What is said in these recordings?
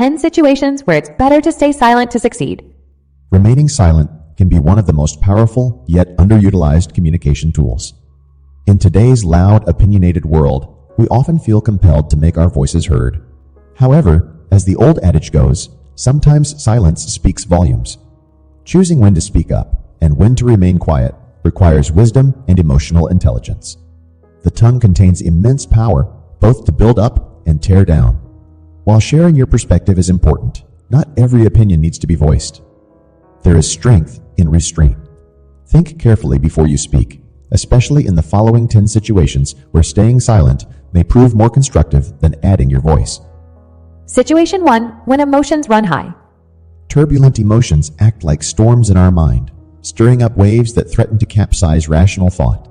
10 situations where it's better to stay silent to succeed. Remaining silent can be one of the most powerful yet underutilized communication tools. In today's loud, opinionated world, we often feel compelled to make our voices heard. However, as the old adage goes, sometimes silence speaks volumes. Choosing when to speak up and when to remain quiet requires wisdom and emotional intelligence. The tongue contains immense power, both to build up and tear down. While sharing your perspective is important, not every opinion needs to be voiced. There is strength in restraint. Think carefully before you speak, especially in the following 10 situations where staying silent may prove more constructive than adding your voice. Situation 1. When emotions run high. Turbulent emotions act like storms in our mind, stirring up waves that threaten to capsize rational thought.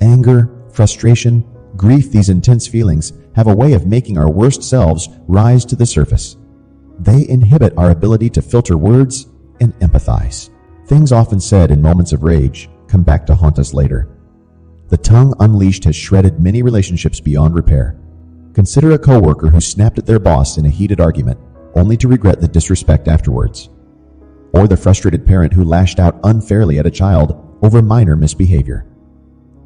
Anger, frustration, grief, these intense feelings have a way of making our worst selves rise to the surface. They inhibit our ability to filter words and empathize. Things often said in moments of rage come back to haunt us later. The tongue unleashed has shredded many relationships beyond repair. Consider a coworker who snapped at their boss in a heated argument, only to regret the disrespect afterwards. Or the frustrated parent who lashed out unfairly at a child over minor misbehavior.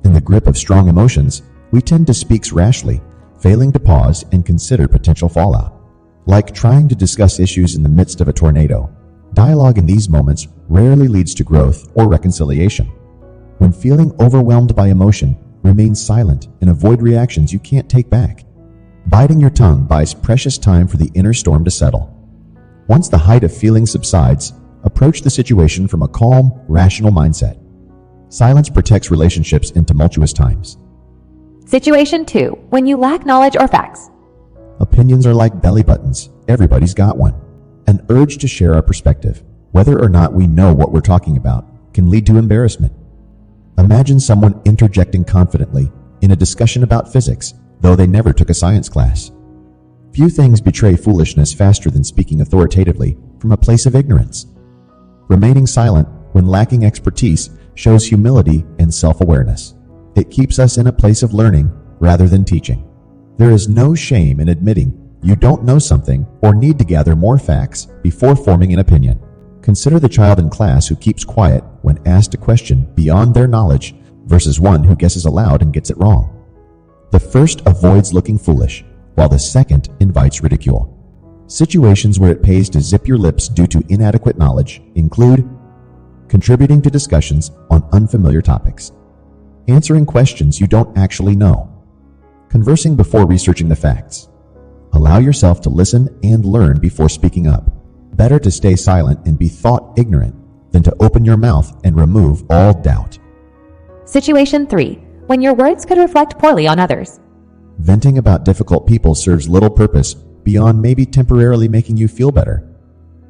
In the grip of strong emotions, we tend to speak rashly, failing to pause and consider potential fallout. Like trying to discuss issues in the midst of a tornado, dialogue in these moments rarely leads to growth or reconciliation. When feeling overwhelmed by emotion, remain silent and avoid reactions you can't take back. Biting your tongue buys precious time for the inner storm to settle. Once the height of feeling subsides, approach the situation from a calm, rational mindset. Silence protects relationships in tumultuous times. Situation 2. When you lack knowledge or facts. Opinions are like belly buttons. Everybody's got one. An urge to share our perspective, whether or not we know what we're talking about, can lead to embarrassment. Imagine someone interjecting confidently in a discussion about physics, though they never took a science class. Few things betray foolishness faster than speaking authoritatively from a place of ignorance. Remaining silent when lacking expertise shows humility and self-awareness. It keeps us in a place of learning rather than teaching. There is no shame in admitting you don't know something or need to gather more facts before forming an opinion. Consider the child in class who keeps quiet when asked a question beyond their knowledge versus one who guesses aloud and gets it wrong. The first avoids looking foolish, while the second invites ridicule. Situations where it pays to zip your lips due to inadequate knowledge include contributing to discussions on unfamiliar topics, answering questions you don't actually know, conversing before researching the facts. Allow yourself to listen and learn before speaking up. Better to stay silent and be thought ignorant than to open your mouth and remove all doubt. Situation 3. When your words could reflect poorly on others. Venting about difficult people serves little purpose beyond maybe temporarily making you feel better.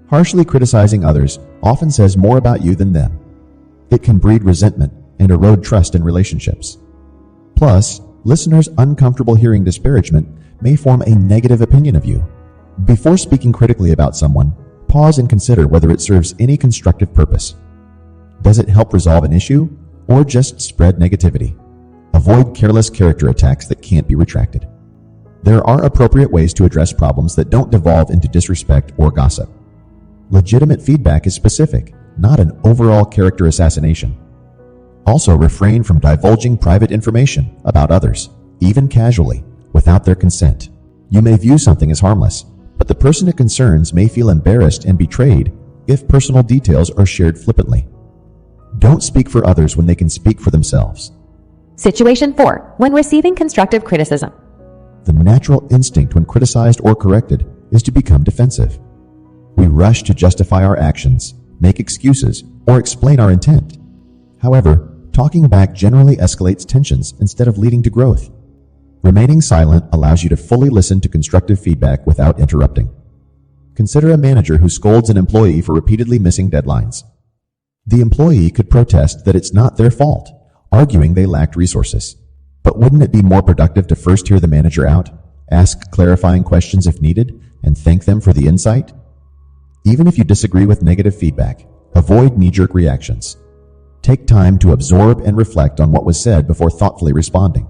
Harshly criticizing others often says more about you than them. It can breed resentment and erode trust in relationships. Plus, listeners uncomfortable hearing disparagement may form a negative opinion of you. Before speaking critically about someone, pause and consider whether it serves any constructive purpose. Does it help resolve an issue or just spread negativity? Avoid careless character attacks that can't be retracted. There are appropriate ways to address problems that don't devolve into disrespect or gossip. Legitimate feedback is specific, not an overall character assassination. Also, refrain from divulging private information about others, even casually, without their consent. You may view something as harmless, but the person it concerns may feel embarrassed and betrayed if personal details are shared flippantly. Don't speak for others when they can speak for themselves. Situation 4. When receiving constructive criticism. The natural instinct when criticized or corrected is to become defensive. We rush to justify our actions, make excuses, or explain our intent. However, talking back generally escalates tensions instead of leading to growth. Remaining silent allows you to fully listen to constructive feedback without interrupting. Consider a manager who scolds an employee for repeatedly missing deadlines. The employee could protest that it's not their fault, arguing they lacked resources. But wouldn't it be more productive to first hear the manager out, ask clarifying questions if needed, and thank them for the insight? Even if you disagree with negative feedback, avoid knee-jerk reactions. Take time to absorb and reflect on what was said before thoughtfully responding.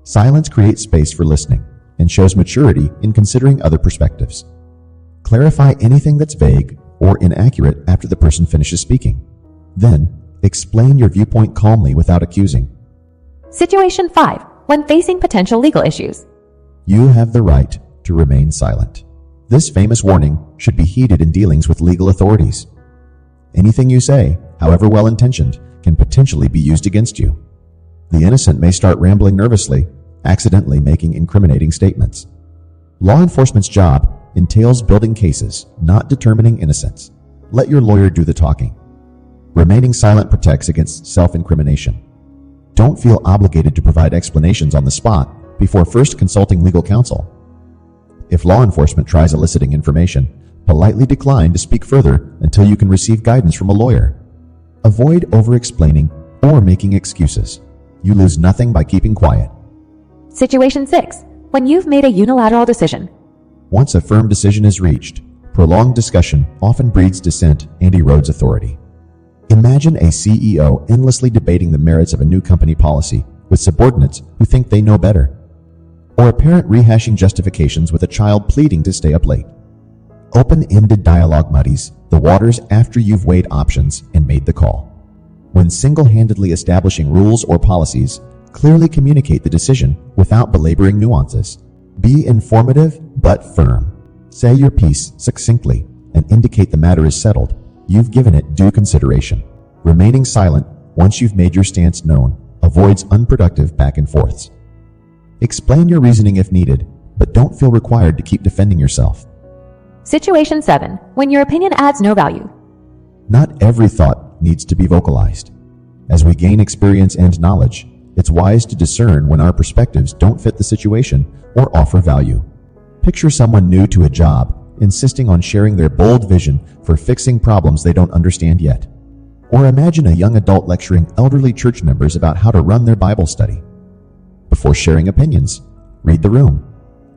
Silence creates space for listening and shows maturity in considering other perspectives. Clarify anything that's vague or inaccurate after the person finishes speaking. Then, explain your viewpoint calmly without accusing. Situation 5. When facing potential legal issues. You have the right to remain silent. This famous warning should be heeded in dealings with legal authorities. Anything you say, however well-intentioned, can potentially be used against you. The innocent may start rambling nervously, accidentally making incriminating statements. Law enforcement's job entails building cases, not determining innocence. Let your lawyer do the talking. Remaining silent protects against self-incrimination. Don't feel obligated to provide explanations on the spot before first consulting legal counsel. If law enforcement tries eliciting information, politely decline to speak further until you can receive guidance from a lawyer. Avoid over-explaining or making excuses. You lose nothing by keeping quiet. Situation 6. When you've made a unilateral decision. Once a firm decision is reached, prolonged discussion often breeds dissent and erodes authority. Imagine a CEO endlessly debating the merits of a new company policy with subordinates who think they know better. Or a parent rehashing justifications with a child pleading to stay up late. Open-ended dialogue muddies the waters after you've weighed options and made the call. When single-handedly establishing rules or policies, clearly communicate the decision without belaboring nuances. Be informative but firm. Say your piece succinctly and indicate the matter is settled. You've given it due consideration. Remaining silent once you've made your stance known avoids unproductive back and forths. Explain your reasoning if needed, but don't feel required to keep defending yourself. Situation 7. When your opinion adds no value. Not every thought needs to be vocalized. As we gain experience and knowledge, it's wise to discern when our perspectives don't fit the situation or offer value. Picture someone new to a job insisting on sharing their bold vision for fixing problems they don't understand yet. Or imagine a young adult lecturing elderly church members about how to run their Bible study. Before sharing opinions, read the room.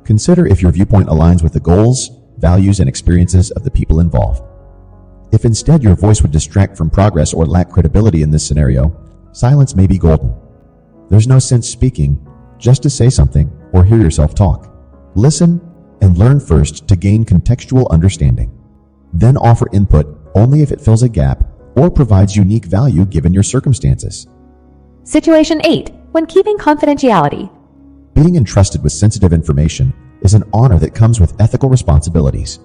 Consider if your viewpoint aligns with the goals, values, and experiences of the people involved. If instead your voice would distract from progress or lack credibility in this scenario, silence may be golden. There's no sense speaking just to say something or hear yourself talk. Listen and learn first to gain contextual understanding. Then offer input only if it fills a gap or provides unique value given your circumstances. Situation 8. When keeping confidentiality. Being entrusted with sensitive information is an honor that comes with ethical responsibilities.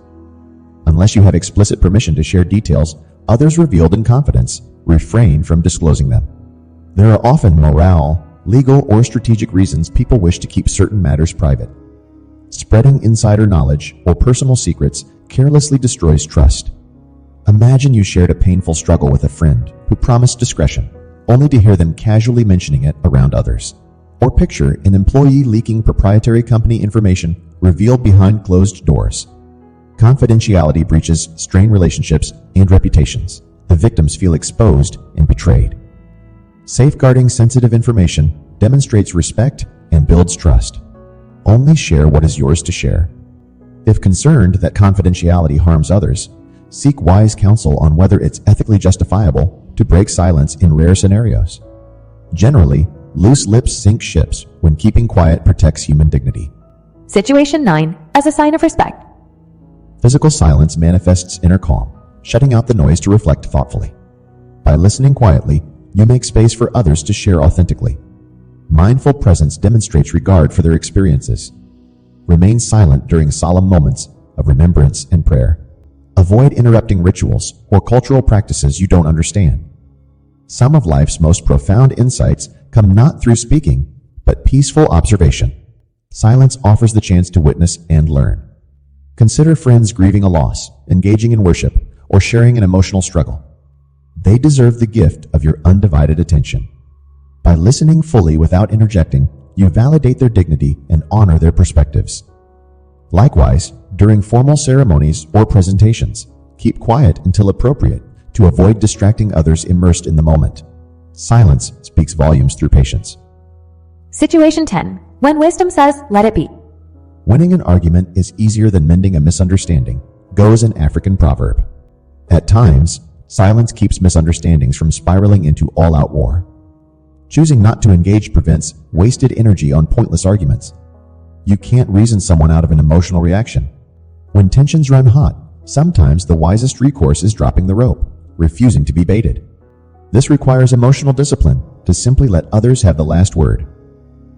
Unless you have explicit permission to share details others revealed in confidence, refrain from disclosing them. There are often moral, legal, or strategic reasons people wish to keep certain matters private. Spreading insider knowledge or personal secrets carelessly destroys trust. Imagine you shared a painful struggle with a friend who promised discretion, only to hear them casually mentioning it around others. Or picture an employee leaking proprietary company information revealed behind closed doors. Confidentiality breaches strain relationships and reputations. The victims feel exposed and betrayed. Safeguarding sensitive information demonstrates respect and builds trust. Only share what is yours to share. If concerned that confidentiality harms others, seek wise counsel on whether it's ethically justifiable to break silence in rare scenarios. Generally, loose lips sink ships when keeping quiet protects human dignity. Situation 9. As a sign of respect. Physical silence manifests inner calm, shutting out the noise to reflect thoughtfully. By listening quietly, you make space for others to share authentically. Mindful presence demonstrates regard for their experiences. Remain silent during solemn moments of remembrance and prayer. Avoid interrupting rituals or cultural practices you don't understand. Some of life's most profound insights come not through speaking, but peaceful observation. Silence offers the chance to witness and learn. Consider friends grieving a loss, engaging in worship, or sharing an emotional struggle. They deserve the gift of your undivided attention. By listening fully without interjecting, you validate their dignity and honor their perspectives. Likewise, during formal ceremonies or presentations, keep quiet until appropriate to avoid distracting others immersed in the moment. Silence speaks volumes through patience. Situation 10. When wisdom says, let it be. Winning an argument is easier than mending a misunderstanding, goes an African proverb. At times, silence keeps misunderstandings from spiraling into all-out war. Choosing not to engage prevents wasted energy on pointless arguments. You can't reason someone out of an emotional reaction. When tensions run hot, Sometimes the wisest recourse is dropping the rope, refusing to be baited. This requires emotional discipline to simply let others have the last word.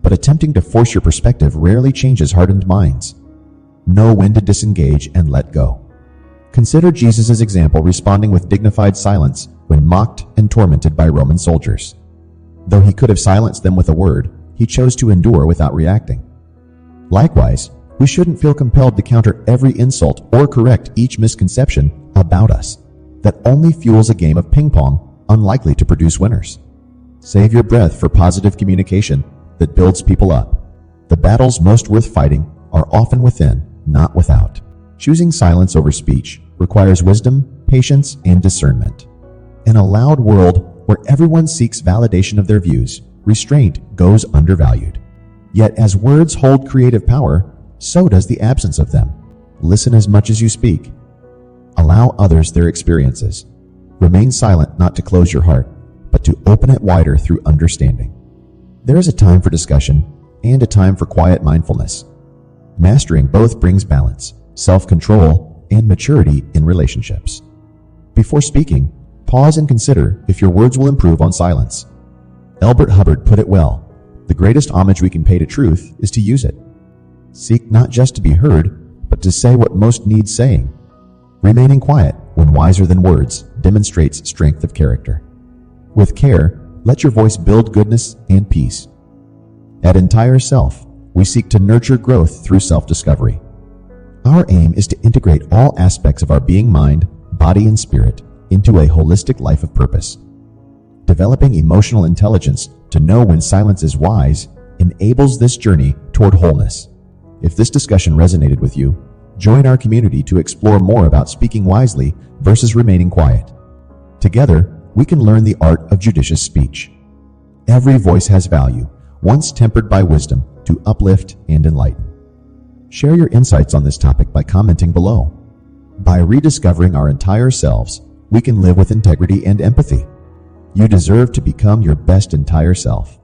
But attempting to force your perspective rarely changes hardened minds. Know when to disengage and let go. Consider Jesus' example responding with dignified silence when mocked and tormented by Roman soldiers. Though he could have silenced them with a word, he chose to endure without reacting. Likewise, we shouldn't feel compelled to counter every insult or correct each misconception about us. That only fuels a game of ping pong, unlikely to produce winners. Save your breath for positive communication that builds people up. The battles most worth fighting are often within, not without. Choosing silence over speech requires wisdom, patience, and discernment. In a loud world where everyone seeks validation of their views, restraint goes undervalued. Yet as words hold creative power, so does the absence of them. Listen as much as you speak. Allow others their experiences. Remain silent not to close your heart, but to open it wider through understanding. There is a time for discussion and a time for quiet mindfulness. Mastering both brings balance, self-control, and maturity in relationships. Before speaking, pause and consider if your words will improve on silence. Elbert Hubbard put it well, the greatest homage we can pay to truth is to use it. Seek not just to be heard, but to say what most needs saying. Remaining quiet when wiser than words demonstrates strength of character. With care, let your voice build goodness and peace. At Entire Self, we seek to nurture growth through self-discovery. Our aim is to integrate all aspects of our being, mind, body, and spirit into a holistic life of purpose. Developing emotional intelligence to know when silence is wise enables this journey toward wholeness. If this discussion resonated with you, join our community to explore more about speaking wisely versus remaining quiet. Together, we can learn the art of judicious speech. Every voice has value, once tempered by wisdom to uplift and enlighten. Share your insights on this topic by commenting below. By rediscovering our entire selves, we can live with integrity and empathy. You deserve to become your best entire self.